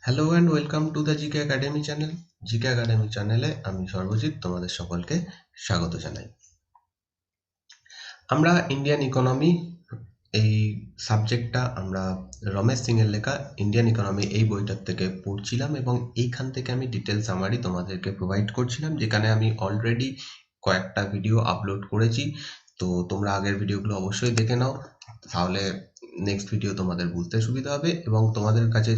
Hello and welcome to the GK academy channel. GK academy চ্যানেলে আমি সর্বজিৎ তোমাদের সকলকে স্বাগত জানাই। আমরা ইন্ডিয়ান ইকোনমি এই সাবজেক্টটা আমরা রমেশ সিং এর লেখা ইন্ডিয়ান ইকোনমি এই বইটার থেকে পড়ছিলাম এবং এইখান থেকে আমি ডিটেলস সামারি তোমাদেরকে প্রোভাইড করছিলাম, যেখানে আমি অলরেডি কয়েকটা ভিডিও আপলোড করেছি। তো তোমরা আগের ভিডিওগুলো অবশ্যই দেখে নাও, তাহলে নেক্সট ভিডিও তোমাদের বুঝতে সুবিধা হবে। এবং তোমাদের কাছে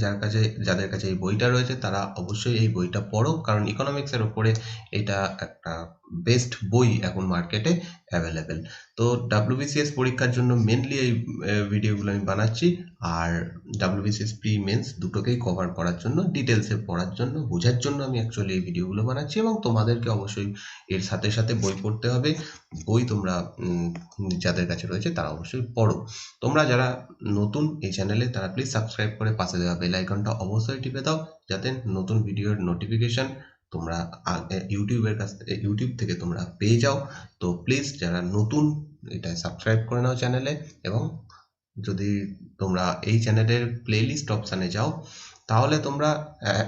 যাদের কাছে এই বইটা রয়েছে তারা অবশ্যই এই বইটা পড়ো, কারণ ইকোনমিক্সের ওপরে এটা একটা বেস্ট বই এখন মার্কেটে অ্যাভেলেবেল। তো ডাব্লিউবিসিএস পরীক্ষার জন্য মেনলি এই ভিডিওগুলো আমি বানাচ্ছি, আর ডাব্লিউবিসিএস প্রি মেন্স দুটোকেই কভার করার জন্য, ডিটেলসে পড়ার জন্য, বোঝার জন্য আমি অ্যাকচুয়ালি এই ভিডিওগুলো বানাচ্ছি। এবং তোমাদেরকে অবশ্যই এর সাথে সাথে বই পড়তে হবে। বই তোমরা যাদের কাছে রয়েছে তারা অবশ্যই পড়ো। তোমরা যারা নতুন এই চ্যানেলে তারা প্লিজ সাবস্ক্রাইব করে পাশে দেওয়া বেল আইকনটা অবশ্যই টিপে দাও, যাতে নতুন ভিডিওর নোটিফিকেশন তোমরা ইউটিউব থেকে তোমরা পেয়ে যাও। তো প্লিজ যারা নতুন এটা সাবস্ক্রাইব করে নাও চ্যানেলে। এবং যদি তোমরা এই চ্যানেলের প্লেলিস্ট অপশানে যাও, তাহলে তোমরা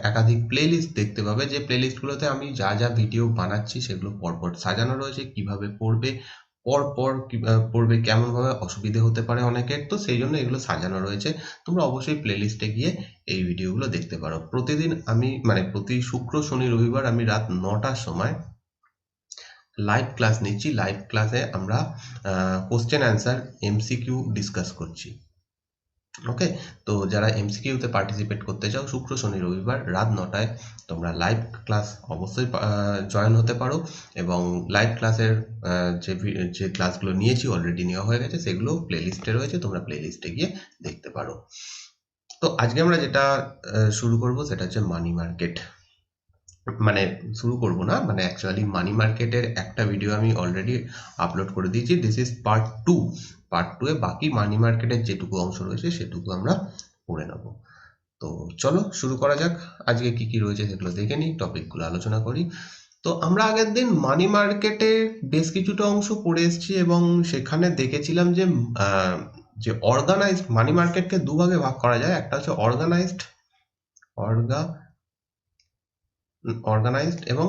একাধিক প্লেলিস্ট দেখতে পাবে, যে প্লেলিস্টগুলোতে আমি যা যা ভিডিও বানাচ্ছি সেগুলো পরপর সাজানো রয়েছে। কিভাবে পড়বে, পরপর পড়বে, কেমনভাবে অসুবিধে হতে পারে অনেকের, তো সেই জন্য এগুলো সাজানো রয়েছে। তোমরা অবশ্যই প্লেলিস্টে গিয়ে এই ভিডিওগুলো দেখতে পারো। প্রতিদিন আমি প্রতি শুক্র শনি রবিবার আমি রাত 9টার সময় লাইভ ক্লাস নিচ্ছি। লাইভ ক্লাসে আমরা কোশ্চেন অ্যান্সার এমসিকিউ ডিসকাস করছি। ওকে, তো যারা এমসিকিউতে পার্টিসিপেট করতে চাও, শুক্র শনি রবিবার রাত 9টায় তোমরা লাইভ ক্লাস অবশ্যই জয়েন হতে পারো। এবং লাইভ ক্লাসের যে ক্লাসগুলো নিয়েছি, অলরেডি নেওয়া হয়ে গেছে, সেগুলো প্লেলিস্টে রয়েছে, তোমরা প্লেলিস্টে গিয়ে দেখতে পারো। তো আজকে আমরা যেটা শুরু করব সেটা হচ্ছে মানি মার্কেট। শুরু করব না, অ্যাকচুয়ালি মানি মার্কেটের একটা ভিডিও আমি অলরেডি আপলোড করে দিয়েছি। This is part 2। পার্ট 2 এ বাকি মানি মার্কেটের যেটুকু অংশ রয়েছে সেটুকু আমরা পড়ে নেব। তো চলো শুরু করা যাক। আজকে কি কি রয়েছে সেগুলো দেখে নিই, টপিকগুলো আলোচনা করি। তো আমরা আগের দিন মানি মার্কেটের বেশ কিছুটা অংশ পড়ে এসেছি এবং সেখানে দেখেছিলাম যে অর্গানাইজড মানি মার্কেটকে দুভাগে ভাগ করা যায়। একটা হচ্ছে অর্গানাইজড এবং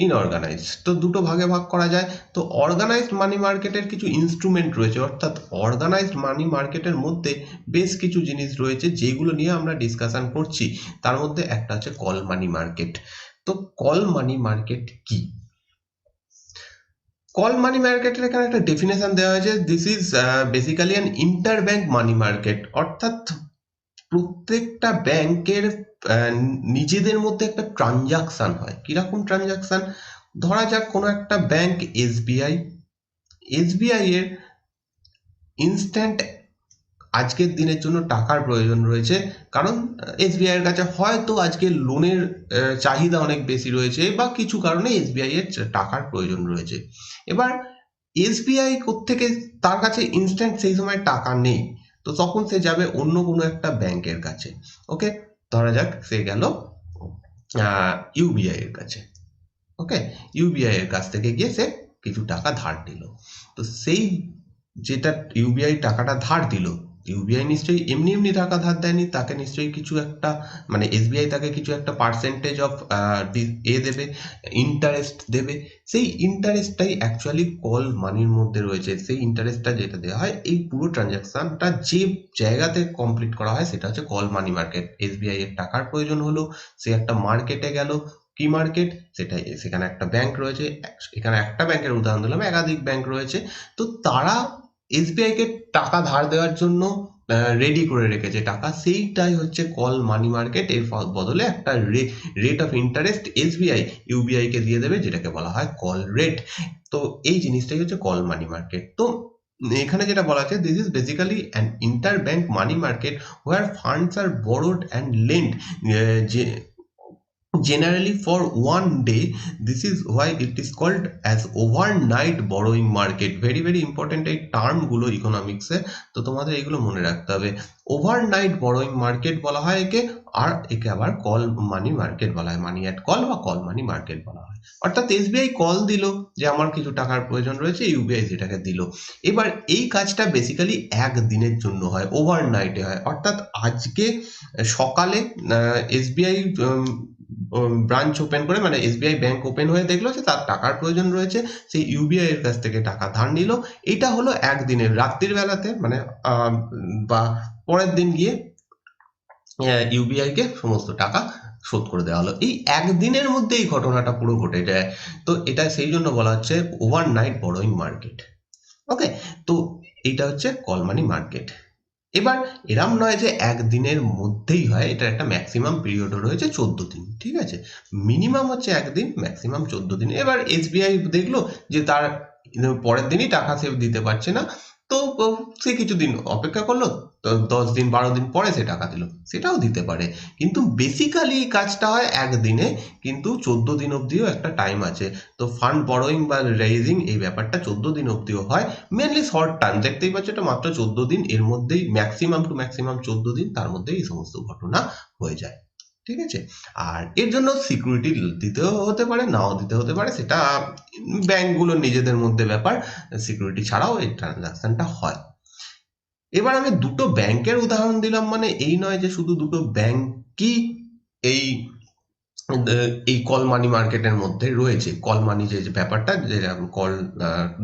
ইনঅর্গানাইজড। তো দুটো ভাগে ভাগ করা যায়। তো অর্গানাইজড মানি মার্কেটের কিছু ইনস্ট্রুমেন্ট রয়েছে, অর্থাৎ অর্গানাইজড মানি মার্কেটের মধ্যে বেশ কিছু জিনিস রয়েছে যেগুলো নিয়ে আমরা ডিসকাশন করছি। তার মধ্যে একটা হচ্ছে কল মানি মার্কেট। তো কল মানি মার্কেট কি? কল মানি মার্কেটের এখানে একটা ডেফিনেশন দেওয়া হয়েছে। This is basically an inter bank money market. অর্থাৎ প্রত্যেকটা ব্যাংকের নিজেদের মধ্যে একটা ট্রানজাকশন হয়। কিরকম ট্রানজাকশন? ধরা যাক কোনো একটা ব্যাংক এসবিআই এর ইনস্ট্যান্ট আজকের দিনের জন্য টাকার প্রয়োজন রয়েছে, কারণ এসবিআই এর কাছে হয়তো আজকে লোনের চাহিদা অনেক বেশি রয়েছে, বা কিছু কারণে এসবিআই এর টাকার প্রয়োজন রয়েছে। এবার এসবিআই কোত্থেকে, তার কাছে ইনস্ট্যান্ট সেই সময় টাকা নেই, তো তখন সে যাবে অন্য কোনো একটা ব্যাংকের কাছে। ওকে, ধরা যাক সে গেল ইউবিআই এর কাছে। ওকে, ইউবিআই এর কাছ থেকে গিয়ে সে কিছু টাকা ধার দিল। তো সেই যেটা ইউবিআই টাকাটা ধার দিল, ইউবিআই নিশ্চয়ই এমনি এমনি টাকা ধার দেয়নি, তাকে নিশ্চয়ই কিছু একটা এসবিআই তাকে কিছু একটা পার্সেন্টেজ অফ দেবে, ইন্টারেস্ট দেবে। সেই ইন্টারেস্টটাই অ্যাকচুয়ালি কল মানির মধ্যে রয়েছে। সেই ইন্টারেস্টটা যেটা দেওয়া হয়, এই পুরো ট্রানজাকশনটা যে জায়গাতে কমপ্লিট করা হয় সেটা হচ্ছে কল মানি মার্কেট। এসবিআই এর টাকার প্রয়োজন হলো, সে একটা মার্কেটে গেল। কি মার্কেট? সেটাই, সেখানে একটা ব্যাংক রয়েছে। এখানে একটা ব্যাংকের উদাহরণ দিলাম, একাধিক ব্যাংক রয়েছে। তো তারা এসবিআই কে টাকা ধার দেওয়ার জন্য রেডি করে রেখেছে টাকা, সেইটাই হচ্ছে কল মানি মার্কেট। এর বদলে একটা rate of interest SBI UBI কে দিয়ে দেবে, যেটাকে বলা হয় কল রেট। তো এই জিনিসটাই হচ্ছে কল মানি মার্কেট। তো এখানে যেটা বলা আছে, this is basically an inter bank money market where funds are borrowed and lent, যে generally for one day. This is why it is called as overnight borrowing market. very very important এই term গুলো ইকোনমিক্সে, তো তোমাদের এগুলো মনে রাখতে হবে। ওভারনাইট বরোয়িং মার্কেট বলা হয় একে, আর একে আবার কল মানি মার্কেট বলা হয়, মানি অ্যাট কল বা কল মানি মার্কেট বলা হয়। অর্থাৎ এসবিআই কল দিল যে আমার কিছু টাকার প্রয়োজন রয়েছে, ইউবিআই সেটাকে দিল। এবার এই কাজটা বেসিক্যালি একদিনের জন্য হয়, ওভারনাইটে হয়। অর্থাৎ আজকে সকালে এসবিআই ব্রাঞ্চ ওপেন করে, মানে এসবিআই ব্যাংক ওপেন হয়ে দেখলো যে তার টাকার প্রয়োজন রয়েছে, সেই ইউবিআই এর কাছ থেকে টাকা ধার নিল। এটা হলো একদিনের, রাত্রির বেলাতে মানে বা পরের দিন গিয়ে ইউবিআই কে সমস্ত টাকা শোধ করে দেওয়া হলো। এই একদিনের মধ্যে এই ঘটনাটা পুরো ঘটে যায়। তো এটা সেই জন্য বলা হচ্ছে ওভারনাইট বরোয়িং মার্কেট। ওকে, তো এইটা হচ্ছে কল মানি মার্কেট। এবার এরম নয় যে একদিনের মধ্যেই হয়, এটার একটা ম্যাক্সিমাম পিরিয়ডও রয়েছে 14 দিন, ঠিক আছে? মিনিমাম হচ্ছে একদিন, ম্যাক্সিমাম 14 দিন। এবার এসবিআই দেখলো যে তার পরের দিনই টাকা সে দিতে পারছে না, তো সে কিছুদিন অপেক্ষা করলো, তো 10 দিন 12 দিন পরে সে টাকা দিল, সেটাও দিতে পারে। কিন্তু বেসিক্যালি এই কাজটা হয় একদিনে, কিন্তু 14 দিন অবধিও একটা টাইম আছে। তো ফান্ড বরোয়িং বা রেইজিং এই ব্যাপারটা 14 দিন অবধিও হয়। মেনলি শর্ট টার্ম, দেখতেই পাচ্ছ এটা মাত্র 14 দিন, এর মধ্যেই ম্যাক্সিমাম টু ম্যাক্সিমাম 14 দিন, তার মধ্যেই এই সমস্ত ঘটনা হয়ে যায়, ঠিক আছে? আর এর জন্য সিকিউরিটি দিতেও হতে পারে, নাও দিতে হতে পারে, সেটা ব্যাংকগুলোর নিজেদের মধ্যে ব্যাপার। সিকিউরিটি ছাড়াও এই ট্রানজাকশনটা হয়। এবার আমি দুটো ব্যাংকের উদাহরণ দিলাম, মানে এই নয় যে শুধু দুটো ব্যাংকই এই এই কল মানি মার্কেটের মধ্যে রয়েছে। কল মানি যে ব্যাপারটা, যে কল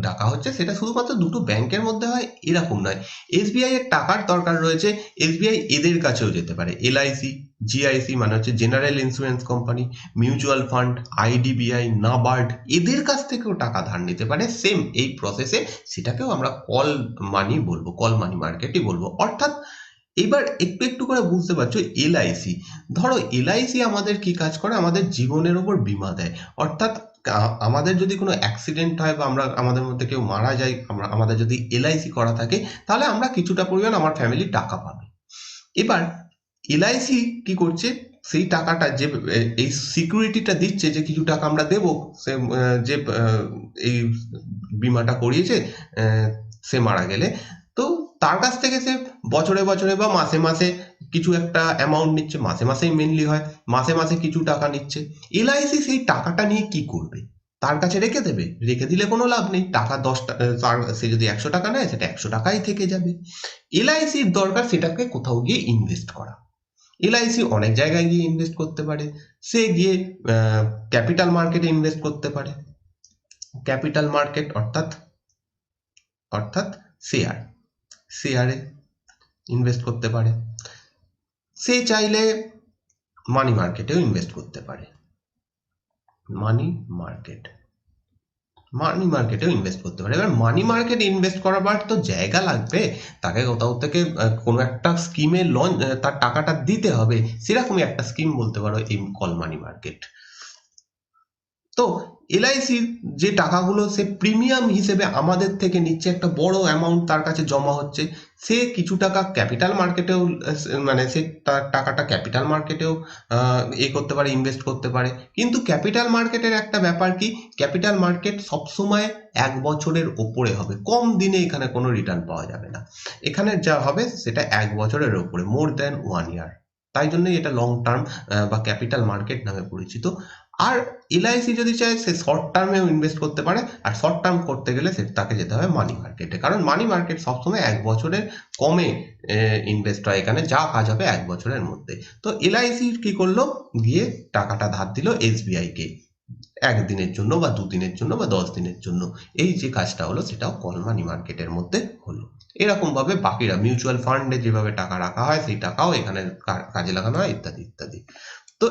ডাকা হচ্ছে, সেটা শুধুমাত্র দুটো ব্যাংকের মধ্যে হয় এরকম নয়। এসবিআই এর টাকার দরকার রয়েছে, এসবিআই এদের কাছেও যেতে পারে। এলআইসি, জিআইসি মানে হচ্ছে general insurance company, mutual fund, IDBI, NABARD, এদের কাছ থেকেও টাকা ধার নিতে পারে সেম এই প্রসেসে। সেটাকেও আমরা কল মানি বলবো, কল মানি মার্কেটই বলবো। অর্থাৎ এবার একটু একটু করে বুঝতে পারছো, এলআইসি, ধরো এলআইসি আমাদের কি কাজ করে, আমাদের জীবনের ওপর বীমা দেয়। অর্থাৎ আমাদের যদি কোনো অ্যাক্সিডেন্ট হয় বা আমাদের মধ্যে কেউ মারা যায়, আমাদের যদি এলআইসি করা থাকে, তাহলে আমরা কিছুটা পরিমাণ, আমার ফ্যামিলি টাকা পাবে। এবার এলআইসি কি করছে, সেই টাকাটা যে এই সিকিউরিটিটা দিচ্ছে, যে কিছু টাকা আমরা দেব, সে যে এই বীমাটা করিয়েছে, সে মারা গেলে, তো তার কাছ থেকে সে বছরে বছরে বা মাসে মাসে কিছু একটা অ্যামাউন্ট নিচ্ছে, মাসে মাসেই মেনলি হয়, মাসে মাসে কিছু টাকা নিচ্ছে। এলআইসি সেই টাকাটা নিয়ে কি করবে? তার কাছে রেখে দেবে? রেখে দিলে কোনো লাভ নেই। টাকা 10 টাকা, সে যদি 100 টাকা নেয়, সেটা 100 টাকাই থেকে যাবে। এলআইসির দরকার সেটাকে কোথাও গিয়ে ইনভেস্ট করা। এলআইসি অনেক জায়গায় গিয়ে ইনভেস্ট করতে পারে। সে গিয়ে ক্যাপিটাল মার্কেটে ইনভেস্ট করতে পারে। ক্যাপিটাল মার্কেট অর্থাৎ অর্থাৎ শেয়ারে ইনভেস্ট করতে পারে। সে চাইলে মানি মার্কেটেও ইনভেস্ট করতে পারে। মানি মার্কেটেও ইনভেস্ট করতে পারে। এবার মানি মার্কেট ইনভেস্ট করার তো জায়গা লাগবে, তাকে কোথাও থেকে কোনো একটা স্কিমে তার টাকাটা দিতে হবে। সেরকমই একটা স্কিম বলতে পারো এই কল মানি মার্কেট। তো এলআইসির যে টাকাগুলো সে প্রিমিয়াম হিসেবে আমাদের থেকে নিচ্ছে, একটা বড় অ্যামাউন্ট তার কাছে জমা হচ্ছে, সে কিছু টাকা ক্যাপিটাল মার্কেটেও, মানে সে তার টাকাটা ক্যাপিটাল মার্কেটেও করতে পারে, ইনভেস্ট করতে পারে। কিন্তু ক্যাপিটাল মার্কেটের একটা ব্যাপার কি, ক্যাপিটাল মার্কেট সবসময় 1 বছরের ওপরে হবে, কম দিনে এখানে কোনো রিটার্ন পাওয়া যাবে না। এখানে যা হবে সেটা 1 বছরের ওপরে, মোর দ্যান 1 ইয়ার। তাই জন্যই এটা লং টার্ম বা ক্যাপিটাল মার্কেট নামে পরিচিত। আর এলআইসি যদি চায়, সে শর্ট টার্মেও ইনভেস্ট করতে পারে, আর শর্ট টার্ম করতে গেলে তাকে যেতে হবে মানি মার্কেটে, কারণ মানি মার্কেট সবসময় 1 বছরের কমে ইনভেস্ট হয়, এখানে যা কাজ হবে 1 বছরের মধ্যে। তো এলআইসি কি করলো, গিয়ে টাকাটা ধার দিল এসবিআই কে, 1 দিনের জন্য বা 2 দিনের জন্য বা 10 দিনের জন্য। এই যে কাজটা হলো, সেটাও কল মানি মার্কেটের মধ্যে হলো। এরকম ভাবে বাকিরা মিউচুয়াল ফান্ডে যেভাবে টাকা রাখা হয়, সেই টাকাও এখানে কাজে লাগানো হয়, ইত্যাদি ইত্যাদি। তো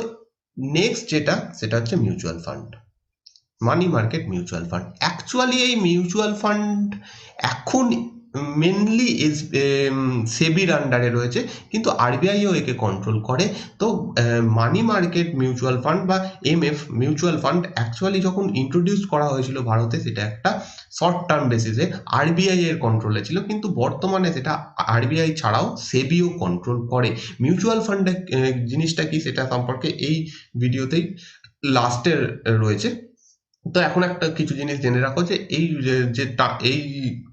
নেক্সট যেটা, সেটা হচ্ছে mutual fund, money market mutual fund. Actually এই মিউচুয়াল ফান্ড এখন মেনলি সেবির আন্ডারে রয়েছে, কিন্তু আরবিআইও একে কন্ট্রোল করে। তো মানি মার্কেট মিউচুয়াল ফান্ড বা এমএফ মিউচুয়াল ফান্ড অ্যাকচুয়ালি যখন ইন্ট্রোডিউস করা হয়েছিল ভারতে, সেটা একটা শর্ট টার্ম বেসিসে আরবিআই এর কন্ট্রোলে ছিল, কিন্তু বর্তমানে সেটা আরবিআই ছাড়াও সেবিও কন্ট্রোল করে। মিউচুয়াল ফান্ডে জিনিসটা কি সেটা সম্পর্কে এই ভিডিওতেই লাস্টের রয়েছে। তো এখন একটা কিছু জিনিস জেনে রাখো যে এই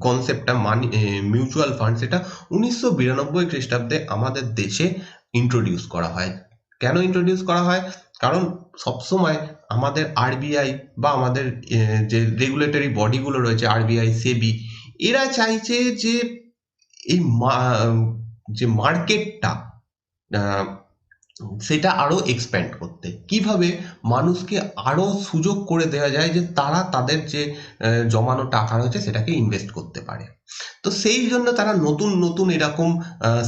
কনসেপ্টটা মানি মিউচুয়াল ফান্ড, সেটা 1992 খ্রিস্টাব্দে আমাদের দেশে ইন্ট্রোডিউস করা হয়। কেন ইন্ট্রোডিউস করা হয়? কারণ সবসময় আমাদের আরবিআই বা আমাদের যে রেগুলেটরি বডিগুলো রয়েছে, আরবিআই, সেবি, এরা চাইছে যে এই যে মার্কেটটা সেটা আরো এক্সপ্যান্ড করতে। কিভাবে মানুষকে আরো সুযোগ করে দেওয়া যায় যে তারা তাদের যে জমানো টাকা রয়েছে সেটাকে ইনভেস্ট করতে পারে। তো সেই জন্য তারা নতুন নতুন এরকম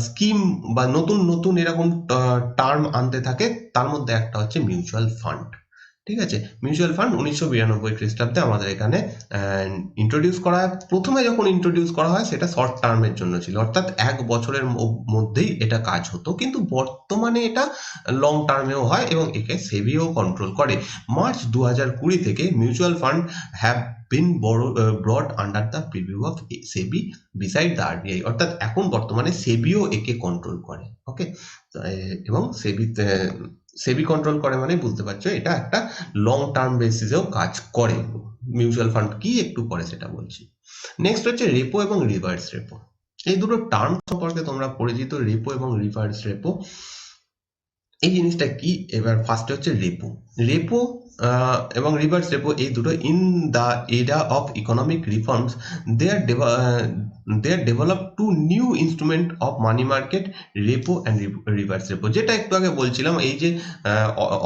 স্কিম বা নতুন নতুন এরকম টার্ম আনতে থাকে। তার মধ্যে একটা হচ্ছে মিউচুয়াল ফান্ড। ঠিক আছে, মিউচুয়াল ফান্ড 1992 খ্রিস্টাব্দে আমাদের এখানে ইন্ট্রোডিউস করা হয়। প্রথমে যখন ইন্ট্রোডিউস করা হয় সেটা শর্ট টার্মের জন্য ছিল, অর্থাৎ 1 বছরের মধ্যেই এটা কাজ হতো, কিন্তু বর্তমানে এটা লং টার্মেও হয় এবং একে সেবিও কন্ট্রোল করে। মার্চ 2020 থেকে mutual fund have been ব্রট under the preview of SEBI beside the RBI, অর্থাৎ এখন বর্তমানে সেবিও একে কন্ট্রোল করে। ওকে, এবং সেবি কন্ট্রোল করে মানে বুঝতে পারছো এটা একটা লং টার্ম বেসিসেও কাজ করে। মিউচুয়াল ফান্ড কি একটু পরে সেটা বলছি। নেক্সট হচ্ছে রেপো এবং রিভার্স রেপো। এই দুটো টার্ম সম্পর্কে তোমরা পরিচিত, রেপো এবং রিভার্স রেপো। এই জিনিসটা কি? এবার ফার্স্টে হচ্ছে রেপো। রেপো এবং রিভার্স রেপো, এই দুটো in the era of economic reforms they are developed two new instrument of money market, repo and reverse repo. যেটা একটু আগে বলছিলাম, এই যে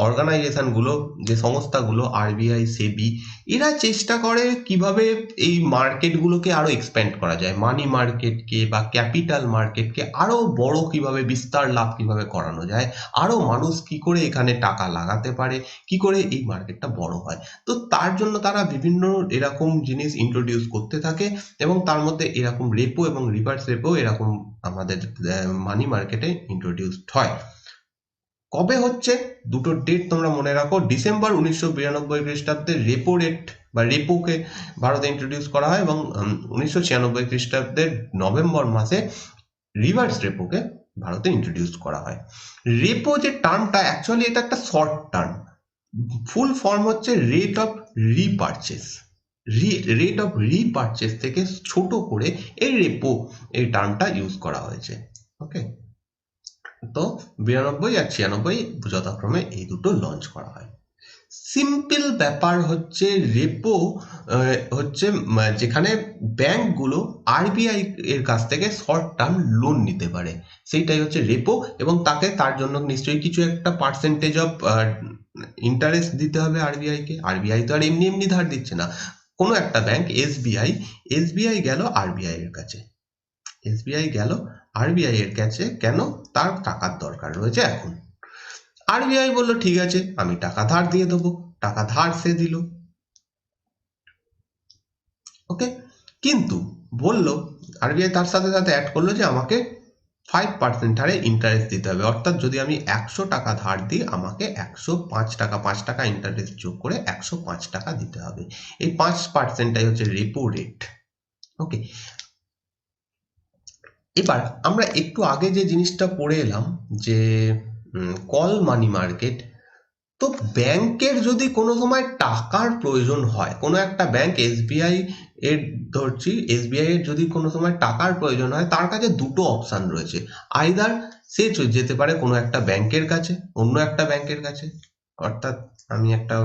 অর্গানাইজেশনগুলো, যে সংস্থাগুলো আরবিআই, সেবি, এরা চেষ্টা করে কিভাবে এই মার্কেটগুলোকে আরো এক্সপ্যান্ড করা যায়, মানি মার্কেটকে বা ক্যাপিটাল মার্কেটকে আরো বড় কিভাবে, বিস্তার লাভ কিভাবে করানো যায়, আরো মানুষ কি করে এখানে টাকা লাগাতে পারে, কি করে এই মার্কেটটা বড় হয়। তো তার জন্য তারা বিভিন্ন এরকম জিনিস ইন্ট্রোডিউস করতে থাকে, এবং তার মধ্যে এরকম রেপো এবং রিভার্স রেপো এরকম আমাদের মানি মার্কেটে ইন্ট্রোডিউসড হয়। কবে হচ্ছে? দুটো ডেট তোমরা মনে রাখো। ডিসেম্বর 1992 খ্রিস্টাব্দে রেপো রেট বা রেপোকে ভারতে ইন্ট্রোডিউস করা হয়, এবং 1996 খ্রিস্টাব্দের নভেম্বর মাসে রিভার্স রেপোকে ভারতে ইন্ট্রোডিউস করা হয়। রেপো যে টার্মটা, অ্যাকচুয়ালি এটা একটা শর্ট টার্ম। ফুল ফর্ম হচ্ছে rate of repurchase. Rate of repurchase থেকে ছোট করে এই রেপো, এই টার্মটা ইউজ করা হয়েছে। ওকে, তো 92 আর 96 যথাক্রমে এই দুটো লঞ্চ করা হয়। সিম্পল ব্যাপার হচ্ছে, রেপো হচ্ছে যেখানে ব্যাংকগুলো আরবিআই এর কাছ থেকে শর্ট টার্ম লোন নিতে পারে, সেইটাই হচ্ছে রেপো। এবং তার জন্য নিশ্চয়ই কিছু একটা পার্সেন্টেজ অফ ইন্টারেস্ট দিতে হবে আরবিআই কে। আরবিআই তো আর এমনি এমনি ধার দিচ্ছে না। কোনো একটা ব্যাংক, এসবিআই গেল আরবিআই এর কাছে, এসবিআই গেল আরবিআই এর কাছে, কেন? তার টাকার দরকার রয়েছে এখন। আরবিআই বললো ঠিক আছে, আমি টাকা ধার দিয়ে দেবো। টাকা ধার সে দিল। ওকে, কিন্তু বললো আরবিআই তার সাথে সাথে অ্যাড করলো যে আমাকে 5% হারে ইন্টারেস্ট দিতে হবে, অর্থাৎ যদি আমি 100 টাকা ধার দিই, আমাকে 105 টাকা, 5 টাকা ইন্টারেস্ট যোগ করে 105 টাকা দিতে হবে। এই 5%টাই হচ্ছে রেপো রেট। ওকে, এবার আমরা একটু আগে যে জিনিসটা পড়ে এলাম, যে কল মানি মার্কেট। তো ব্যাংকের যদি কোনো সময় টাকার প্রয়োজন হয়, কোনো একটা ব্যাংক, এসবিআই এর ধরছি, এসবিআই এর যদি কোনো সময় টাকার প্রয়োজন হয়, তার কাছে দুটো অপশন রয়েছে। আইদার সে যেতে পারে কোনো একটা ব্যাংকের কাছে, অন্য একটা ব্যাংকের কাছে, অর্থাৎ আমি একটা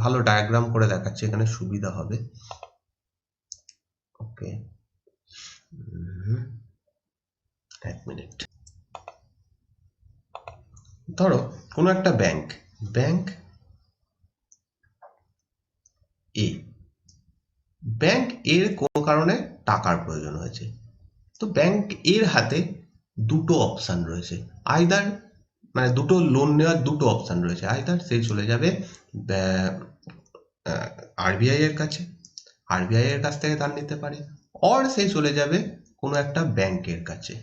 ভালো ডায়াগ্রাম করে দেখাচ্ছি, এখানে সুবিধা হবে। ওকে, এক মিনিট। ধরো কোনো একটা ব্যাংক এ, ব্যাংক এর কোনো কারণে টাকার প্রয়োজন হয়েছে। তো ব্যাংক এর হাতে দুটো অপশন রয়েছে। আইদার, মানে দুটো লোন নেওয়ার দুটো অপশন রয়েছে। আইদার সে চলে যাবে আরবিআই এর কাছে, আরবিআই এর কাছ থেকে ধার নিতে পারে, অর সে চলে যাবে কোনো একটা ব্যাংকের কাছে।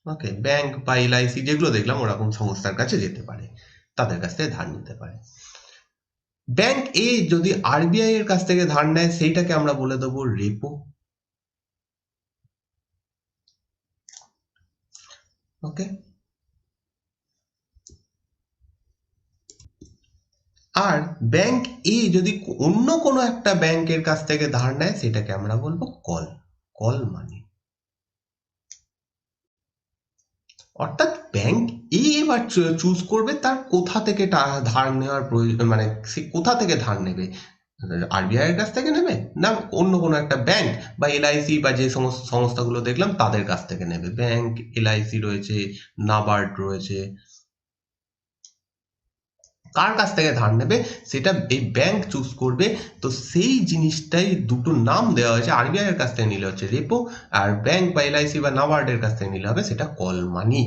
ওকে, ব্যাংক বা এলআইসি যেগুলো দেখলাম ওরকম সংস্থার কাছে যেতে পারে, তাদের কাছ থেকে ধার নিতে পারে। ব্যাংক এ যদি আরবিআই এর কাছ থেকে ধার নেয় সেইটাকে আমরা বলে দেবো রেপো। ওকে, আর ব্যাংক এ যদি অন্য কোনো একটা ব্যাংকের কাছ থেকে ধার নেয় সেটাকে আমরা বলবো কল। কল মানি। অর্থাৎ ব্যাংক এ এবার চুজ করবে তার কোথা থেকে ধার নেওয়ার প্রয়োজন, মানে সে কোথা থেকে ধার নেবে, আরবিআই এর কাছ থেকে নেবে না অন্য কোনো একটা ব্যাংক বা এলআইসি বা যে সমস্ত সংস্থাগুলো দেখলাম তাদের কাছ থেকে নেবে। ব্যাংক, এলআইসি রয়েছে, নাবার্ড রয়েছে, কার কাছ থেকে ধার নেবে সেটা এই ব্যাংক চুজ করবে। তো সেই জিনিসটাই দুটো নাম দেওয়া হয়েছে, আরবিআই এর কাছ থেকে নিলে হচ্ছে রেপো, আর ব্যাংক বা এলআইসি বা নাবার্ডের কাছ থেকে নিলে হবে সেটা কল মানি।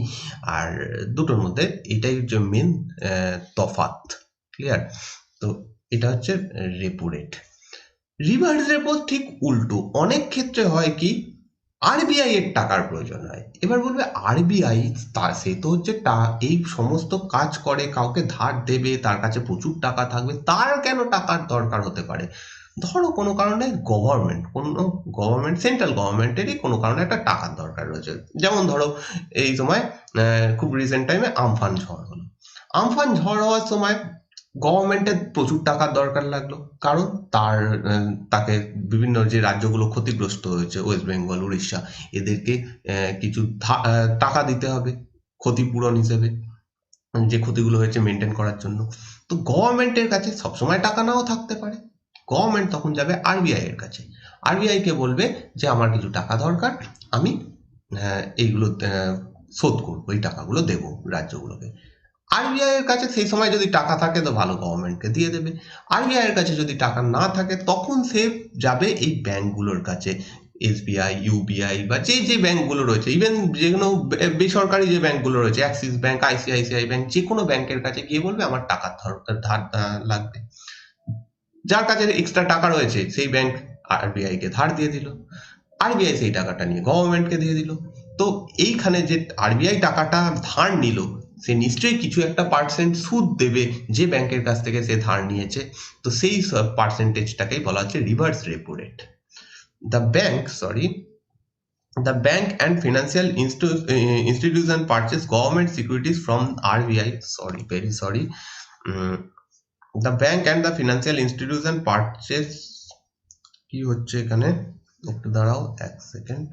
আর দুটোর মধ্যে এটাই হচ্ছে মেন তফাৎ। ক্লিয়ার? তো এটা হচ্ছে রেপো রেট। রিভার্স রেপো ঠিক উল্টো। অনেক ক্ষেত্রে হয় কি, আরবিআই এর টাকার প্রয়োজন হয়। এবার বলবে আরবিআই সে তো হচ্ছে এই সমস্ত কাজ করে, কাউকে ধার দেবে, তার কাছে প্রচুর টাকা থাকবে, তার কেন টাকার দরকার হতে পারে? ধরো কোনো কারণে গভর্নমেন্ট সেন্ট্রাল গভর্নমেন্টেরই কোনো কারণে একটা টাকার দরকার রয়েছে। যেমন ধরো এই সময় খুব রিসেন্ট টাইমে আমফান ঝড় হলো। আমফান ঝড় হওয়ার সময় গভর্নমেন্টের প্রচুর টাকার দরকার লাগলো, কারণ তাকে বিভিন্ন যে রাজ্যগুলো ক্ষতিগ্রস্ত হয়েছে, ওয়েস্ট বেঙ্গল, উড়িষ্যা, এদেরকে কিছু টাকা দিতে হবে ক্ষতিপূরণ হিসেবে, যে ক্ষতিগুলো হয়েছে মেনটেন করার জন্য। তো গভর্নমেন্টের কাছে সবসময় টাকা নাও থাকতে পারে। গভর্নমেন্ট তখন যাবে আরবিআই এর কাছে, আরবিআই কে বলবে যে আমার কিছু টাকা দরকার, আমি এইগুলো শোধ করবো, এই টাকাগুলো দেবো রাজ্যগুলোকে। আরবিআই এর কাছে সেই সময় যদি টাকা থাকে তো ভালো, গভর্নমেন্টকে দিয়ে দেবে। আরবিআই এর কাছে যদি টাকা না থাকে তখন সে যাবে এই ব্যাংকগুলোর কাছে, এসবিআই, ইউবিআই বা যে যে ব্যাংকগুলো রয়েছে, ইভেন যেগুলো বেসরকারি যে ব্যাংকগুলো রয়েছে, অ্যাক্সিস ব্যাংক, আইসিআইসিআই ব্যাংক, যে কোনো ব্যাংকের কাছে গিয়ে বলবে আমার টাকা ধার লাগবে। যার কাছে এক্সট্রা টাকা রয়েছে সেই ব্যাংক আরবিআই কে ধার দিয়ে দিল, আরবিআই সেই টাকাটা নিয়ে গভর্নমেন্টকে দিয়ে দিল। তো এইখানে যে আরবিআই টাকাটা ধার নিল, সে নিশ্চয়ই কিছু একটা পার্সেন্ট সুদ দেবে যে ব্যাংকের কাছ থেকে সে ধার নিয়েছে। তো সেই পার্সেন্টেজটাকেই বলা হচ্ছে reverse repo rate. The bank sorry The bank and financial institution purchase government securities from RBI. Sorry, very sorry. Mm, The bank and the financial institution purchase, কি হচ্ছে এখানে, একটু দাঁড়াও এক সেকেন্ড,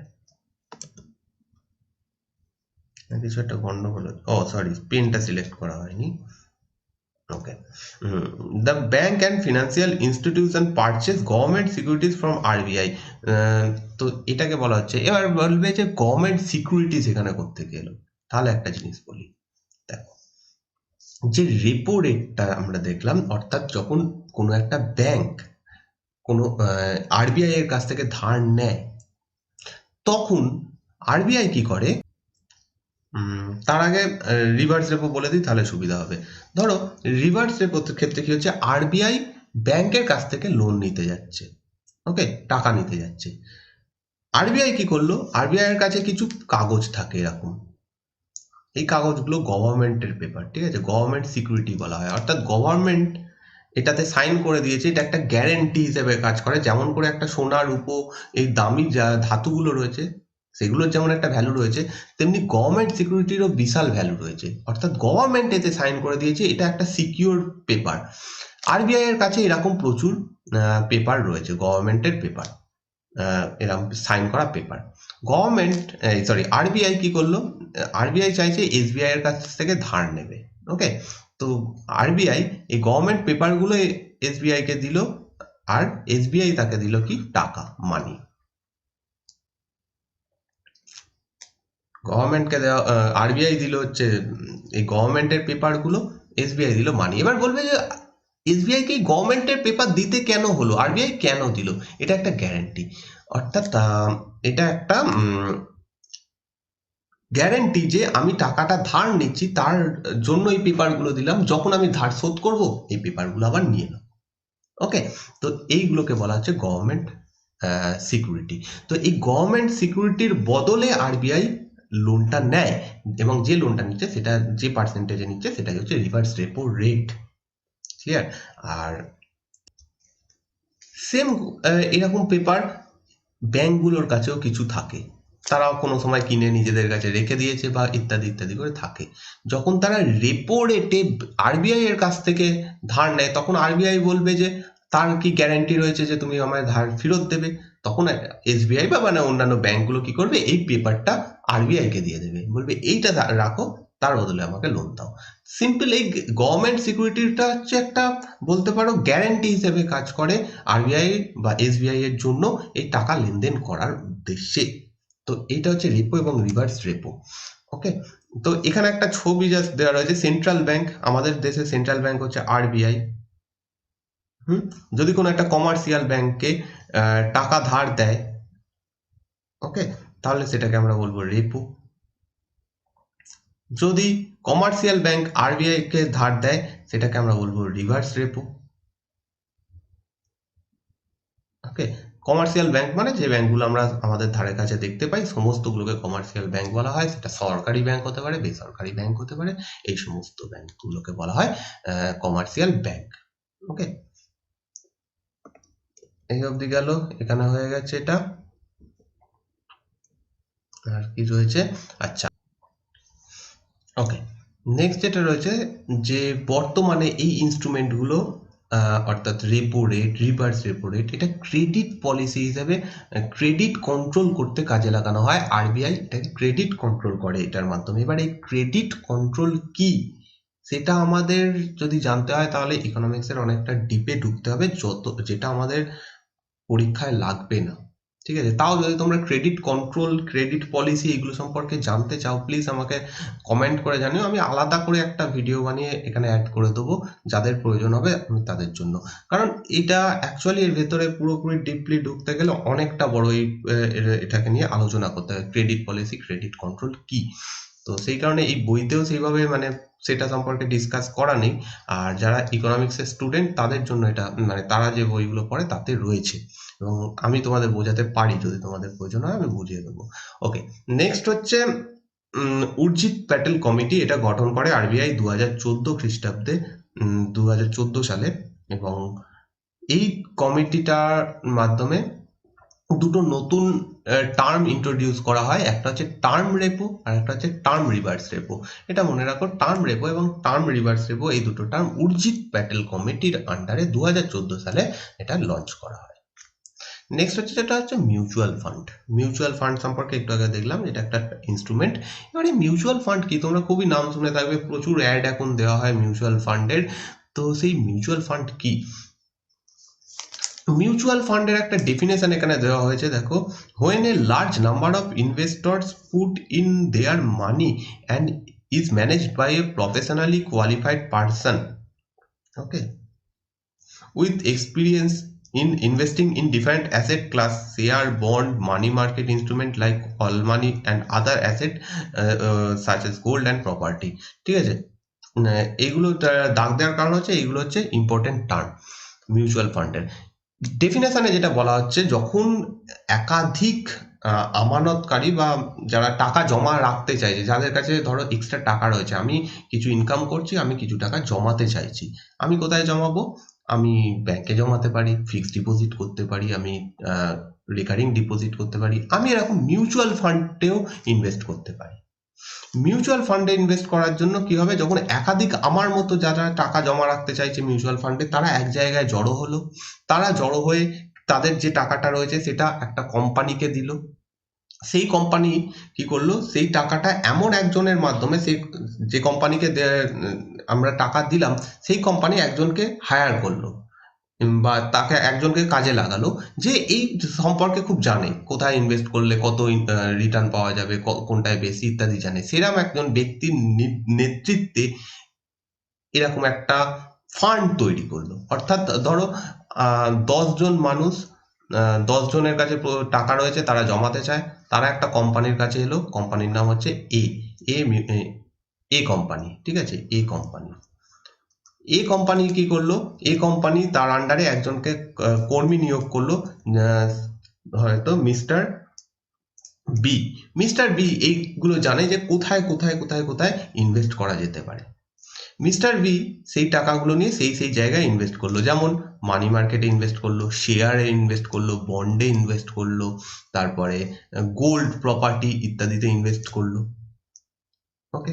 কিছু একটা গন্ডগোল হচ্ছে। ও সরি, পেনটা সিলেক্ট করা হয়নি। Okay, the bank and financial institution purchase government securities from RBI. তো এটাকে বলা হচ্ছে, এবার বলবে যে গভর্নমেন্ট সিকিউরিটিজ এখানে করতে গেলো। তাহলে একটা জিনিস বলি, দেখো যে রেপো রেটটা আমরা দেখলাম, অর্থাৎ যখন কোনো একটা ব্যাংক কোনো আরবিআই এর কাছ থেকে ধার নেয়, তখন আরবিআই কি করে, তার আগে রিভার্স রেপো বলে দিই তাহলে সুবিধা হবে। ধরো রিভার্স রেপোর ক্ষেত্রে কি হচ্ছে, আরবিআই ব্যাংকের কাছ থেকে লোন নিতে যাচ্ছে, ওকে, টাকা নিতে যাচ্ছে। আরবিআই কি করলো, আরবিআই এর কাছে কিছু কাগজ থাকে এরকম, এই কাগজগুলো গভর্নমেন্টের পেপার, ঠিক আছে, গভর্নমেন্ট সিকিউরিটি বলা হয়, অর্থাৎ গভর্নমেন্ট এটাতে সাইন করে দিয়েছে, এটা একটা গ্যারেন্টি হিসেবে কাজ করে। যেমন করে একটা সোনা, রূপো, এই দামি যা ধাতুগুলো রয়েছে সেগুলোর যেমন একটা ভ্যালু রয়েছে, তেমনি গভর্নমেন্ট সিকিউরিটিরও বিশাল ভ্যালু রয়েছে। অর্থাৎ গভর্নমেন্ট এতে সাইন করে দিয়েছে, এটা একটা সিকিউর পেপার। আরবিআই এর কাছে এরকম প্রচুর পেপার রয়েছে, গভর্নমেন্টের পেপার, এরকম সাইন করা পেপার। গভর্নমেন্ট সরি আরবিআই কি করলো, আরবিআই চাইছে এসবিআই এর কাছ থেকে ধার নেবে, ওকে। তো আরবিআই এই গভর্নমেন্ট পেপারগুলো এসবিআই কে দিল, আর এসবিআই তাকে দিল কি, টাকা, মানি। গভর্নমেন্টকে দেওয়া, আরবিআই দিল হচ্ছে এই গভর্নমেন্টের পেপারগুলো, এসবিআই দিল মানি। এবার বলবে যে এসবিআই কে গভর্নমেন্টের পেপার দিতে কেন হলো, আরবিআই কেন দিল? এটা একটা গ্যারান্টি, অর্থাৎ এটা একটা গ্যারান্টি যে আমি টাকাটা ধার নিচ্ছি, তার জন্য এই পেপারগুলো দিলাম, যখন আমি ধার শোধ করব এই পেপারগুলো আবার নিয়ে নেব, ওকে। তো এইগুলোকে বলা হচ্ছে গভর্নমেন্ট সিকিউরিটি। তো এই গভর্নমেন্ট সিকিউরিটির বদলে আরবিআই লোনটা নেয়, এবং যে লোনটা নিচ্ছে সেটা যে পার্সেন্টেজে নিচ্ছে সেটাই হচ্ছে রিভার্স রেপো রেট। ক্লিয়ার? আর সেম এরকম পেপার ব্যাংকগুলোর কাছেও কিছু থাকে, তারাও কোনো সময় কিনে নিজেদের কাছে রেখে দিয়েছে বা ইত্যাদি ইত্যাদি করে থাকে। যখন তারা রেপো রেটে আরবিআই এর কাছ থেকে ধার নেয়, তখন আরবিআই বলবে যে তার কি গ্যারান্টি রয়েছে যে তুমি আমায় ধার ফেরত দেবে? তখন এসবিআই বা মানে অন্যান্য ব্যাংকগুলো কি করবে, এই পেপারটা আরবিআই কে দিয়ে দেবে, বলবে এইটা রাখো, তার বদলে আমাকে লোন দাও। সিম্পল এই গভর্নমেন্ট সিকিউরিটিটা হচ্ছে একটা, বলতে পারো, গ্যারান্টি হিসেবে কাজ করে আরবিআই বা এসবিআই এর জন্য এই টাকা লেনদেন করার উদ্দেশ্যে। তো এটা হচ্ছে রেপো এবং রিভার্স রেপো। ওকে, তো এখানে একটা ছবি জাস্ট দেওয়া রয়েছে। সেন্ট্রাল ব্যাংক, আমাদের দেশের সেন্ট্রাল ব্যাংক হচ্ছে আরবিআই। যদি কোনো একটা কমার্শিয়াল ব্যাংকে টাকা ধার দেয়, ওকে, তাহলে সেটাকে আমরা বলবো রেপো। যদি কমার্শিয়াল ব্যাংক আরবিআই কে ধার দেয়, সেটাকে আমরা বলবো রিভার্স রেপো। ওকে, কমার্শিয়াল ব্যাংক মানে যে ব্যাংকগুলো আমরা আমাদের ধারে কাছে দেখতে পাই সমস্তগুলোকে কমার্শিয়াল ব্যাংক বলা হয়। সেটা সরকারি ব্যাংক হতে পারে, বেসরকারি ব্যাংক হতে পারে, এই সমস্ত ব্যাংকগুলোকে বলা হয় কমার্শিয়াল ব্যাংক। ওকে, এই অবধি গেল, এখানে হয়ে গেছে এটা। আর কি রয়েছে? আচ্ছা, ওকে, নেক্সট যেটা রয়েছে, যে বর্তমানে এই ইনস্ট্রুমেন্টগুলো অর্থাৎ repo rate, reverse repo rate, এটা ক্রেডিট পলিসি হিসেবে ক্রেডিট কন্ট্রোল করতে কাজে লাগানো হয়। আরবিআই এটাকে ক্রেডিট কন্ট্রোল করে এটার মাধ্যমে। এবার এই ক্রেডিট কন্ট্রোল কি সেটা আমাদের যদি জানতে হয়, তাহলে ইকোনমিক্সের অনেকটা ডিপে ঢুকতে হবে, যেটা আমাদের পরীক্ষায় লাগবে না। ঠিক আছে? তাও যদি তোমরা ক্রেডিট কন্ট্রোল, ক্রেডিট পলিসি এগুলো সম্পর্কে জানতে চাও, প্লিজ আমাকে কমেন্ট করে জানিও। আমি আলাদা করে একটা ভিডিও বানিয়ে এখানে অ্যাড করে দেবো, যাদের প্রয়োজন হবে আমি তাদের জন্য। কারণ এটা অ্যাকচুয়ালি এর ভেতরে পুরোপুরি ডিপলি ঢুকতে গেলে অনেকটা বড় এটাকে নিয়ে আলোচনা করতে হবে, ক্রেডিট পলিসি, ক্রেডিট কন্ট্রোল কি। তো সেই কারণে এই বইতেও সেইভাবে মানে সেটা সম্পর্কে ডিসকাস করা নেই। আর যারা ইকোনমিক্সের স্টুডেন্ট তাদের জন্য এটা, মানে তারা যে বইগুলো পড়ে তাতে রয়েছে, এবং আমি তোমাদের বোঝাতে পারি, যদি তোমাদের প্রয়োজন হয় আমি বুঝিয়ে দেবো। ওকে, নেক্সট হচ্ছে উর্জিত প্যাটেল কমিটি। এটা গঠন করে আরবিআই 2014 খ্রিস্টাব্দে, 2014 সালে। এবং এই কমিটিটার মাধ্যমে দুটো নতুন টার্ম ইন্ট্রোডিউস করা হয়, একটা হচ্ছে টার্ম রেপো আর একটা হচ্ছে টার্ম রিভার্স রেপো। এটা মনে রাখো, টার্ম রেপো এবং টার্ম রিভার্স রেপো এই দুটো টার্ম উর্জিত প্যাটেল কমিটির আন্ডারে 2014 সালে এটা লঞ্চ করা হয়। নেক্সট হচ্ছে যেটা হচ্ছে মিউচুয়াল ফান্ড। মিউচুয়াল ফান্ড সম্পর্কে একটু আগে দেখলাম, এটা একটা ইনস্ট্রুমেন্ট। এবার এই মিউচুয়াল ফান্ড কি, তোমরা খুবই নাম শুনে থাকবে, প্রচুর অ্যাড এখন দেওয়া হয় মিউচুয়াল ফান্ডের। তো সেই মিউচুয়াল ফান্ড কি? মিউচুয়াল ফান্ডের একটা ডেফিনেশন এখানে দেওয়া হয়েছে, দেখো। When a large number of investors put in their money and is managed by a professionally qualified person, okay, with experience in investing in different asset class, share, bond, money market instrument like all money and other asset such as gold and property। ঠিক আছে? এইগুলো দাগ দেওয়ার কারণ হচ্ছে এইগুলো হচ্ছে important term mutual ফান্ডের। ডেফিনেশনে যেটা বলা হচ্ছে, যখন একাধিক আমানতকারী বা যারা টাকা জমা রাখতে চাইছে, যাদের কাছে ধরো এক্সট্রা টাকা রয়েছে, আমি কিছু ইনকাম করছি, আমি কিছু টাকা জমাতে চাইছি, আমি কোথায় জমাবো? আমি ব্যাংকে জমাতে পারি, ফিক্সড ডিপোজিট করতে পারি, আমি রেকারিং ডিপোজিট করতে পারি, আমি এরকম মিউচুয়াল ফান্ডেও ইনভেস্ট করতে পারি। মিউচুয়াল ফান্ডে ইনভেস্ট করার জন্য কি হবে, যখন একাধিক আমার মতো যারা টাকা জমা রাখতে চাইছে মিউচুয়াল ফান্ডে, তারা এক জায়গায় জড়ো হলো, তারা জড়ো হয়ে তাদের যে টাকাটা রয়েছে সেটা একটা কোম্পানিকে দিল, সেই কোম্পানি কি করলো, সেই টাকাটা এমন একজনের মাধ্যমে, সেই যে কোম্পানিকে আমরা টাকা দিলাম, সেই কোম্পানি একজনকে হায়ার করলো বা তাকে একজনকে কাজে লাগালো, যে এই সম্পর্কে খুব জানে, কোথায় ইনভেস্ট করলে কত রিটার্ন পাওয়া যাবে, কোনটায় বেশি ইত্যাদি জানে, সেরকম একজন ব্যক্তির নেতৃত্বে এরকম একটা ফান্ড তৈরি করলো। অর্থাৎ ধরো 10 জন মানুষ, 10 জনের কাছে টাকা রয়েছে, তারা জমাতে চায়, তারা একটা কোম্পানির কাছে এলো, কোম্পানির নাম হচ্ছে এ এ কোম্পানি। ঠিক আছে? A company. এ কোম্পানি কি করলো, এ কোম্পানি তার আন্ডারে একজনকে কর্মী নিয়োগ করলো, হয়তো মিস্টার বি। মিস্টার বি এইগুলো জানে যে কোথায় কোথায় কোথায় কোথায় ইনভেস্ট করা যেতে পারে। মিস্টার বি সেই টাকাগুলো নিয়ে সেই জায়গায় ইনভেস্ট করলো, যেমন মানি মার্কেটে ইনভেস্ট করলো, শেয়ারে ইনভেস্ট করলো, বন্ডে ইনভেস্ট করলো, তারপরে গোল্ড প্রপার্টি ইত্যাদিতে ইনভেস্ট করলো। ওকে,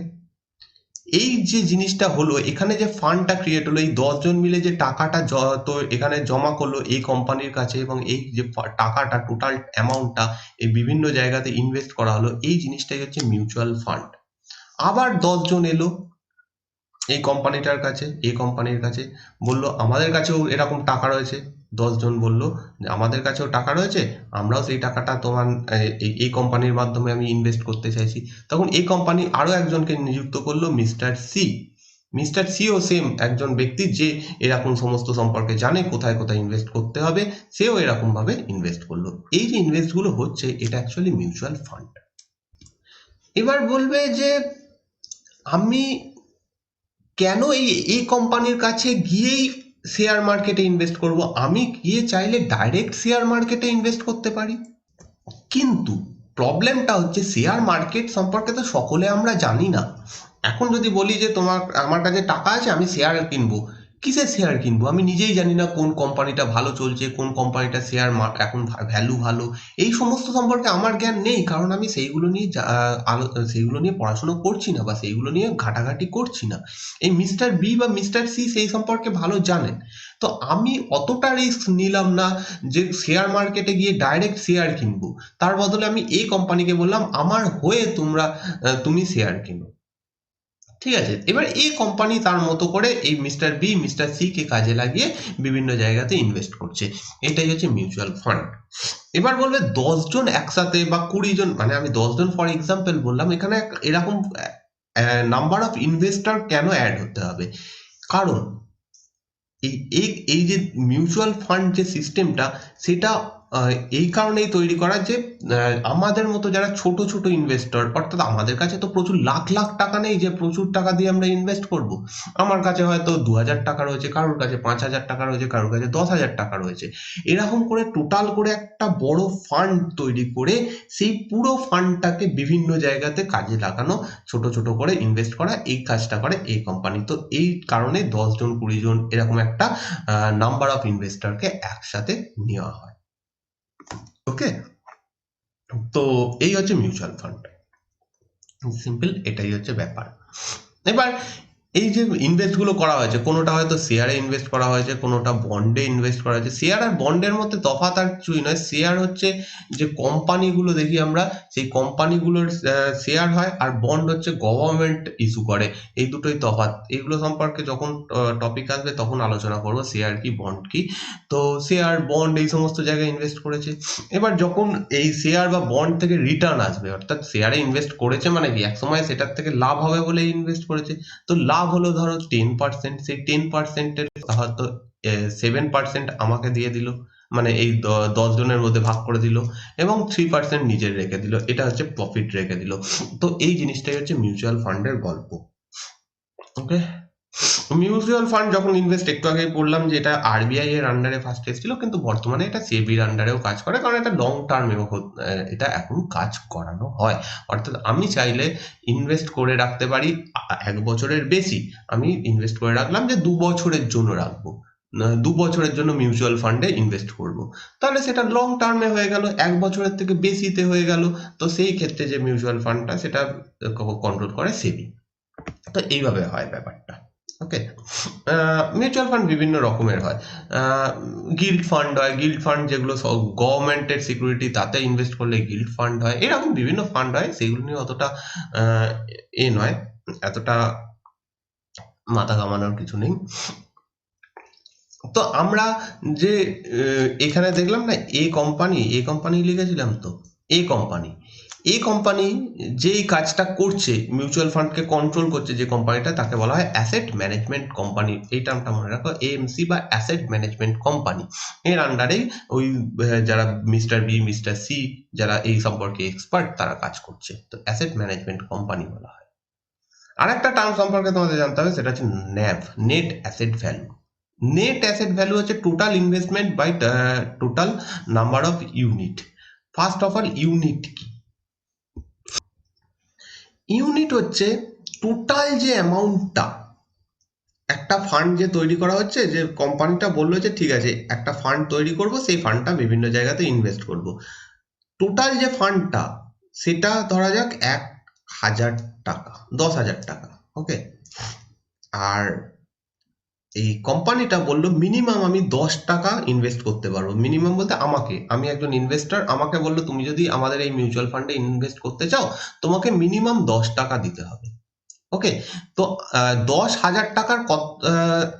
এই যে জিনিসটা হলো, এখানে যে ফান্ডটা ক্রিয়েট হলো, এই 10 জন মিলে যে টাকাটা তো এখানে জমা করলো এই কোম্পানির কাছে, এবং এই যে টাকাটা টোটাল অ্যামাউন্টটা এই বিভিন্ন জায়গাতে ইনভেস্ট করা হলো, এই জিনিসটাই হচ্ছে মিউচুয়াল ফান্ড। আবার 10 জন এলো এই কোম্পানির কাছে, বললো আমাদের কাছেও এরকম টাকা রয়েছে। 10 জন বলল যে আমাদের কাছেও টাকা রয়েছে, আমরাও সেই টাকাটা তোমার এই কোম্পানির মাধ্যমে আমি ইনভেস্ট করতে চাইছি। তখন এই কোম্পানি আরো একজনকে নিযুক্ত করলো, মিস্টার সি। মিস্টার সিও সেম একজন ব্যক্তি যে এরকম সমস্ত সম্পর্কে জানে, কোথায় কোথায় ইনভেস্ট করতে হবে, সেও এরকম ভাবে ইনভেস্ট করলো। এই যে ইনভেস্ট গুলো হচ্ছে, এটা অ্যাকচুয়ালি মিউচুয়াল ফান্ড। এবার বলবে যে আমি কেন এই কোম্পানির কাছে গিয়েই শেয়ার মার্কেটে ইনভেস্ট করব? আমি গিয়ে চাইলে ডাইরেক্ট শেয়ার মার্কেটে ইনভেস্ট করতে পারি। কিন্তু প্রবলেমটা হচ্ছে শেয়ার মার্কেট সম্পর্কে তো সকলে আমরা জানি না। এখন যদি বলি যে আমার কাছে টাকা আছে, আমি শেয়ার কিনবো, কিসের শেয়ার কিনবো আমি নিজেই জানি না, কোন কোম্পানিটা ভালো চলছে, কোন কোম্পানিটা শেয়ার এখন ভ্যালু ভালো, এই সমস্ত সম্পর্কে আমার জ্ঞান নেই, কারণ আমি সেইগুলো নিয়ে পড়াশোনা করছি না, বা সেইগুলো নিয়ে ঘাটাঘাটি করছি না। এই মিস্টার বি বা মিস্টার সি সেই সম্পর্কে ভালো জানেন। তো আমি অতটা রিস্ক নিলাম না যে শেয়ার মার্কেটে গিয়ে ডাইরেক্ট শেয়ার কিনবো। তার বদলে আমি এই কোম্পানিকে বললাম আমার হয়ে তুমি শেয়ার কিনো। ঠিক আছে, এবার এই কোম্পানি তার মতো করে এই mister B mister C K কাজে লাগিয়ে বিভিন্ন জায়গাতে ইনভেস্ট করছে। এটাই হচ্ছে মিউচুয়াল ফান্ড। এবার বলবে 10 জন একসাথে বা 20 জন, মানে আমি 10 জন ফর এক্সাম্পল বললাম, এখানে এরকম নাম্বার অফ ইনভেস্টর কেন অ্যাড হতে হবে? কারণ এই এই এই যে মিউচুয়াল ফান্ড যে সিস্টেমটা, সেটা এই কারণেই তৈরি করা যে আমাদের মতো যারা ছোট ছোট ইনভেস্টর, অর্থাৎ আমাদের কাছে তো প্রচুর লাখ লাখ টাকা নেই যে প্রচুর টাকা দিয়ে আমরা ইনভেস্ট করব। আমার কাছে হয়তো 2000 টাকা রয়েছে, কারোর কাছে 5000 টাকা রয়েছে, কারোর কাছে 10,000 টাকা রয়েছে। এরকম করে টোটাল করে একটা বড় ফান্ড তৈরি করে সেই পুরো ফান্ডটাকে বিভিন্ন জায়গাতে কাজে লাগানো, ছোট ছোট করে ইনভেস্ট করা, এই কাজটা করে এই কোম্পানি। তো এই কারণে 10 জন 20 জন এরকম একটা নাম্বার অফ ইনভেস্টরকে একসাথে নেওয়া হয়। ওকে, তো এই হচ্ছে মিউচুয়াল ফান্ড, সিম্পল, এটাই হচ্ছে ব্যাপার। এবার এই যে ইনভেস্ট গুলো করা হয়েছে, কোনোটা হয়তো শেয়ারে ইনভেস্ট করা হয়েছে, কোনোটা বন্ডে ইনভেস্ট করা হয়েছে। শেয়ার আর বন্ডের মধ্যে তফাৎ আর কিছুই নয়। শেয়ার হচ্ছে যে কোম্পানিগুলো দেখি আমরা, সেই কোম্পানিগুলোর শেয়ার হয়, আর বন্ড হচ্ছে গভর্নমেন্ট ইস্যু করে। এই দুটোই তফাৎ। এগুলো সম্পর্কে যখন টপিক আসবে তখন আলোচনা করবো, শেয়ার কি বন্ড কি। তো শেয়ার বন্ড এই সমস্ত জায়গায় ইনভেস্ট করেছে। এবার যখন এই শেয়ার বা বন্ড থেকে রিটার্ন আসবে, অর্থাৎ শেয়ারে ইনভেস্ট করেছে মানে কি, একসময় সেটার থেকে লাভ হবে বলে ইনভেস্ট করেছে। তো লাভ হলো ধরো 10%, সেই 10%-এর হয়তো 7% আমাকে দিয়ে দিল, মানে এই 10 জনের মধ্যে ভাগ করে দিল, এবং 3% নিজের রেখে দিল। এটা হচ্ছে প্রফিট রেখে দিল। তো এই জিনিসটাই হচ্ছে মিউচুয়াল ফান্ডের গল্প। ওকে, মিউচুয়াল ফান্ড যখন ইনভেস্ট, একটু আগে বললাম যে এটা আরবিআই এর আন্ডারে ফার্স্ট এসেছিল, কিন্তু বর্তমানে এটা সেবির আন্ডারেও কাজ করে, কারণ এটা লং টার্মেও এটা এখন কাজ করানো হয়। অর্থাৎ আমি চাইলে ইনভেস্ট করে রাখতে পারি 1 বছরের বেশি। আমি ইনভেস্ট করে রাখলাম যে 2 বছরের জন্য রাখবো, 2 বছরের জন্য মিউচুয়াল ফান্ডে ইনভেস্ট করব, তাহলে সেটা লং টার্মে হয়ে গেল, 1 বছরের থেকে বেশিতে হয়ে গেল। তো সেই ক্ষেত্রে যে মিউচুয়াল ফান্ডটা, সেটা কন্ট্রোল করে সেবি। তো এইভাবে হয় ব্যাপারটা। ওকে, মিউচুয়াল ফান্ড বিভিন্ন রকমের হয়। গিল্ড ফান্ড হয়, গিল্ড ফান্ড যেগুলো গভর্নমেন্টের সিকিউরিটি তাতে ইনভেস্ট করলে গিল্ড ফান্ড হয়। এরকম বিভিন্ন ফান্ড হয়, সেগুলো নিয়ে অতটা নয়, এতটা মাথা ঘামানোর কিছু নেই। তো আমরা যে এখানে দেখলাম না, এ কোম্পানি লিখেছিলাম, তো এ কোম্পানি যেই কাজটা করছে, মিউচুয়াল ফান্ডকে কন্ট্রোল করছে, যে কোম্পানিটা, তাকে বলা হয় অ্যাসেট ম্যানেজমেন্ট কোম্পানি। এই টার্মটা মনে রাখো, এএমসি বা অ্যাসেট ম্যানেজমেন্ট কোম্পানি। এর আন্ডারেই ওই যারা মিস্টার বি মিস্টার সি, যারা এই সম্পর্কে এক্সপার্ট, তারা কাজ করছে। তো অ্যাসেট ম্যানেজমেন্ট কোম্পানি বলা হয়। আর একটা টার্ম সম্পর্কে তোমাদের জানতে হবে, সেটা হচ্ছে NAV, net asset value. Net asset value হচ্ছে total investment by total number of unit. First of all unit কি? ইউনিট হচ্ছে টোটাল যে অ্যামাউন্টটা, একটা ফান্ড যে তৈরি করা হচ্ছে, যে কোম্পানিটা বললো যে ঠিক আছে একটা ফান্ড তৈরি করব, সেই ফান্ডটা বিভিন্ন জায়গাতে ইনভেস্ট করব, টোটাল যে ফান্ডটা সেটা ধরা যাক 1,000 টাকা, 10,000 টাকা, ওকে। আর এই কোম্পানিটা বললো মিনিমাম আমি 10 টাকা ইনভেস্ট করতে পারবো। মিনিমাম বলতে আমি একজন ইনভেস্টর, আমাকে বললো তুমি যদি আমাদের এই মিউচুয়াল ফান্ডে ইনভেস্ট করতে চাও তোমাকে মিনিমাম 10 টাকা দিতে হবে, ওকে। তো 10,000 টাকার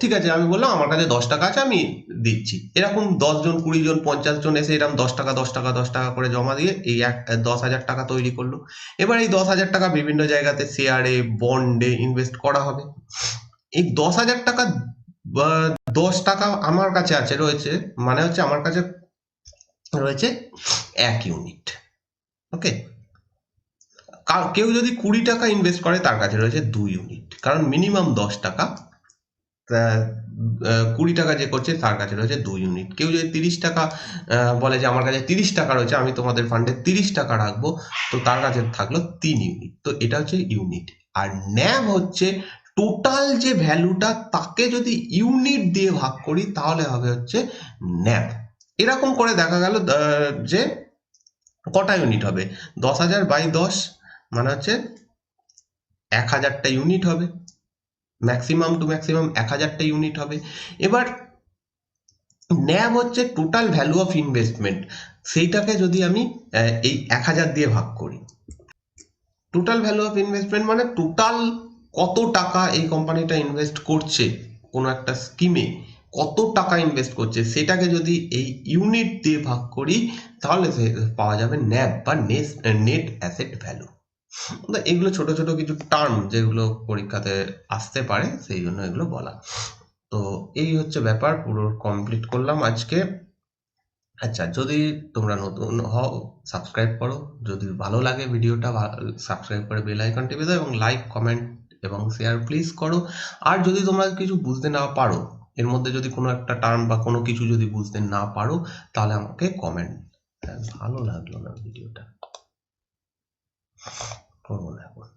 ঠিক আছে, আমি বললাম আমার কাছে 10 টাকা আছে, আমি দিচ্ছি। এরকম 10 জন, 20 জন, 50 জন এসে এরকম 10 টাকা 10 টাকা 10 টাকা করে জমা দিয়ে এই 10,000 টাকা তৈরি করলো। এবার এই 10,000 টাকা বিভিন্ন জায়গাতে শেয়ারে, বন্ডে ইনভেস্ট করা হবে। এই 10,000 টাকা 10 টাকা আমার কাছে রয়েছে, মানে হচ্ছে আমার কাছে রয়েছে 1 ইউনিট, ওকে। কেউ যদি 20 টাকা ইনভেস্ট করে তার কাছে রয়েছে 2 ইউনিট, কারণ মিনিমাম 10 টাকা, 20 টাকা যে করছে তার কাছে রয়েছে 2 ইউনিট। কেউ যদি 30 টাকা বলে যে আমার কাছে 30 টাকা রয়েছে, আমি তোমাদের ফান্ডে 30 টাকা রাখবো, তো তার কাছে থাকলো 3 ইউনিট। তো এটা হচ্ছে ইউনিট। আর ন্যাভ হচ্ছে টোটাল যে ভ্যালুটা, তাকে যদি ইউনিট দিয়ে ভাগ করি তাহলে হবে হচ্ছে ন্যাভ। এরকম করে দেখা গেল যে কটা ইউনিট হবে, 10,000 বাই 10 মানে হচ্ছে 1,000টা ইউনিট হবে, ম্যাক্সিমাম টু ম্যাক্সিমাম 1,000টা ইউনিট হবে। এবার ন্যাভ হচ্ছে টোটাল ভ্যালু অফ ইনভেস্টমেন্ট, সেইটাকে যদি আমি এই 1,000 দিয়ে ভাগ করি, টোটাল ভ্যালু অফ ইনভেস্টমেন্ট মানে টোটাল কত টাকা এই কোম্পানিটা ইনভেস্ট করছে, কোনো একটা স্কিমে কত টাকা ইনভেস্ট করছে, সেটাকে যদি এই ইউনিট দিয়ে ভাগ করি তাহলে পাওয়া যাবে ন্যাভ বা নেট অ্যাসেট ভ্যালু। এগুলো ছোট ছোট কিছু টার্ম যেগুলো পরীক্ষাতে আসতে পারে, সেই জন্য এগুলো বলা। তো এই হচ্ছে ব্যাপার, পুরো কমপ্লিট করলাম আজকে। আচ্ছা, যদি তোমরা নতুন হও সাবস্ক্রাইব করো, যদি ভালো লাগে ভিডিওটা সাবস্ক্রাইব করে বেল আইকন টিপে দাও, এবং লাইক, কমেন্ট এবং শেয়ার প্লিজ করো। আর যদি তোমরা কিছু বুঝতে না পারো, এর মধ্যে যদি কোনো একটা টার্ম বা কোনো কিছু যদি বুঝতে না পারো, তাহলে আমাকে কমেন্ট। ভালো লাগলো না ভিডিওটা, করবো না এখন।